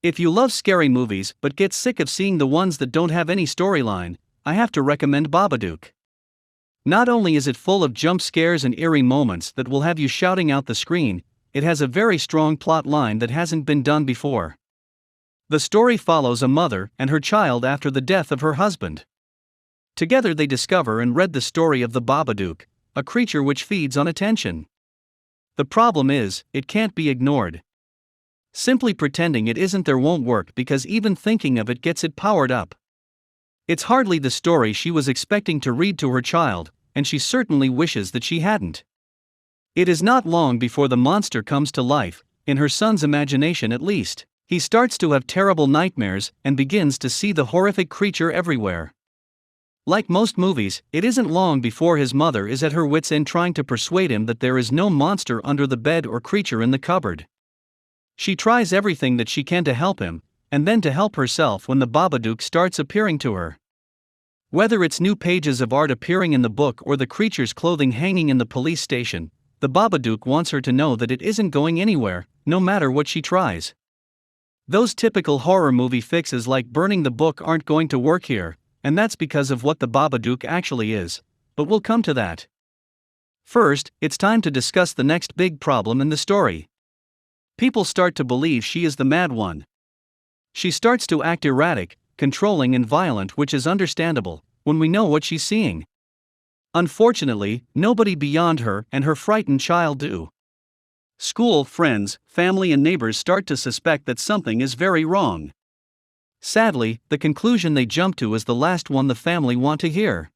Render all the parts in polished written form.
If you love scary movies but get sick of seeing the ones that don't have any storyline, I have to recommend Babadook. Not only is it full of jump scares and eerie moments that will have you shouting out the screen, it has a very strong plot line that hasn't been done before. The story follows a mother and her child after the death of her husband. Together they discover and read the story of the Babadook, a creature which feeds on attention. The problem is, it can't be ignored. Simply pretending it isn't there won't work because even thinking of it gets it powered up. It's hardly the story she was expecting to read to her child, and she certainly wishes that she hadn't. It is not long before the monster comes to life, in her son's imagination at least. He starts to have terrible nightmares and begins to see the horrific creature everywhere. Like most movies, it isn't long before his mother is at her wits' end trying to persuade him that there is no monster under the bed or creature in the cupboard. She tries everything that she can to help him, and then to help herself when the Babadook starts appearing to her. Whether it's new pages of art appearing in the book or the creature's clothing hanging in the police station, the Babadook wants her to know that it isn't going anywhere, no matter what she tries. Those typical horror movie fixes like burning the book aren't going to work here, and that's because of what the Babadook actually is, but we'll come to that. First, it's time to discuss the next big problem in the story. People start to believe she is the mad one. She starts to act erratic, controlling and violent, which is understandable, when we know what she's seeing. Unfortunately, nobody beyond her and her frightened child do. School, friends, family and neighbors start to suspect that something is very wrong. Sadly, the conclusion they jump to is the last one the family want to hear.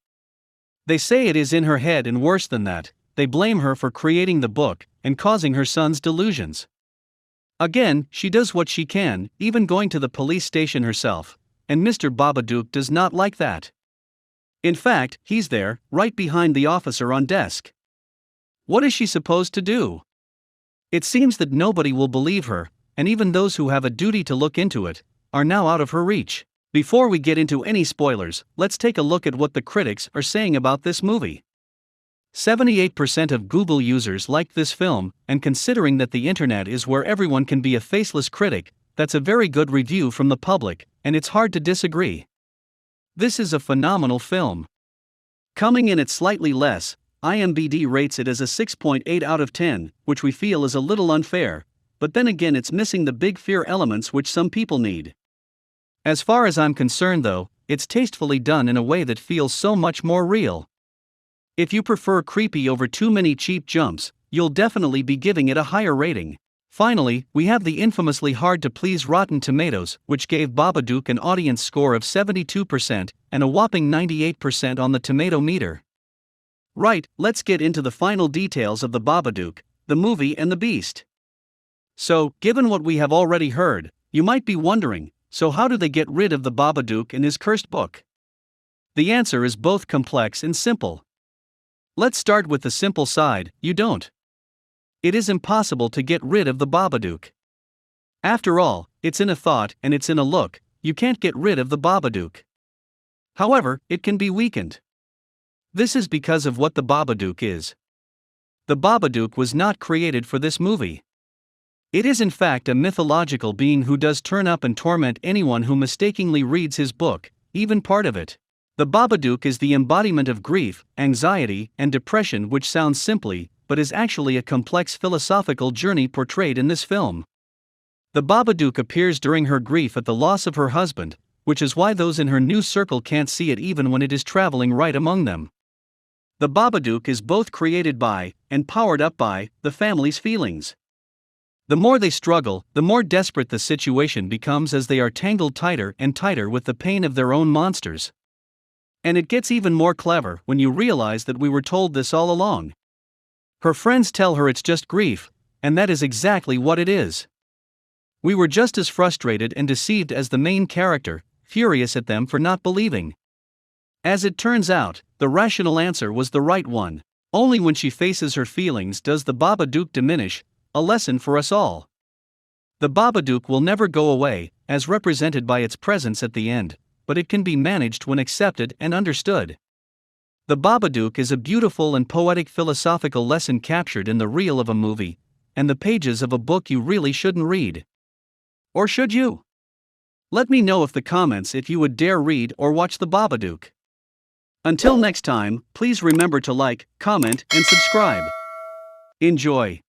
They say it is in her head, and worse than that, they blame her for creating the book and causing her son's delusions. Again, she does what she can, even going to the police station herself, and Mr. Babadook does not like that. In fact, he's there, right behind the officer on desk. What is she supposed to do? It seems that nobody will believe her, and even those who have a duty to look into it are now out of her reach. Before we get into any spoilers, let's take a look at what the critics are saying about this movie. 78% of Google users liked this film, and considering that the internet is where everyone can be a faceless critic, that's a very good review from the public, and it's hard to disagree. This is a phenomenal film. Coming in at slightly less, IMDb rates it as a 6.8 out of 10, which we feel is a little unfair, but then again it's missing the big fear elements which some people need. As far as I'm concerned though, it's tastefully done in a way that feels so much more real. If you prefer creepy over too many cheap jumps, you'll definitely be giving it a higher rating. Finally, we have the infamously hard-to-please Rotten Tomatoes, which gave Babadook an audience score of 72% and a whopping 98% on the tomato meter. Right, let's get into the final details of the Babadook, the movie and the beast. So, given what we have already heard, you might be wondering, so how do they get rid of the Babadook and his cursed book? The answer is both complex and simple. Let's start with the simple side, you don't. It is impossible to get rid of the Babadook. After all, it's in a thought and it's in a look, you can't get rid of the Babadook. However, it can be weakened. This is because of what the Babadook is. The Babadook was not created for this movie. It is in fact a mythological being who does turn up and torment anyone who mistakenly reads his book, even part of it. The Babadook is the embodiment of grief, anxiety, and depression, which sounds simply, but is actually a complex philosophical journey portrayed in this film. The Babadook appears during her grief at the loss of her husband, which is why those in her new circle can't see it even when it is traveling right among them. The Babadook is both created by, and powered up by, the family's feelings. The more they struggle, the more desperate the situation becomes as they are tangled tighter and tighter with the pain of their own monsters. And it gets even more clever when you realize that we were told this all along. Her friends tell her it's just grief, and that is exactly what it is. We were just as frustrated and deceived as the main character, furious at them for not believing. As it turns out, the rational answer was the right one. Only when she faces her feelings does the Babadook diminish, a lesson for us all. The Babadook will never go away, as represented by its presence at the end, but it can be managed when accepted and understood. The Babadook is a beautiful and poetic philosophical lesson captured in the reel of a movie, and the pages of a book you really shouldn't read. Or should you? Let me know if the comments if you would dare read or watch the Babadook. Until next time, please remember to like, comment, and subscribe. Enjoy.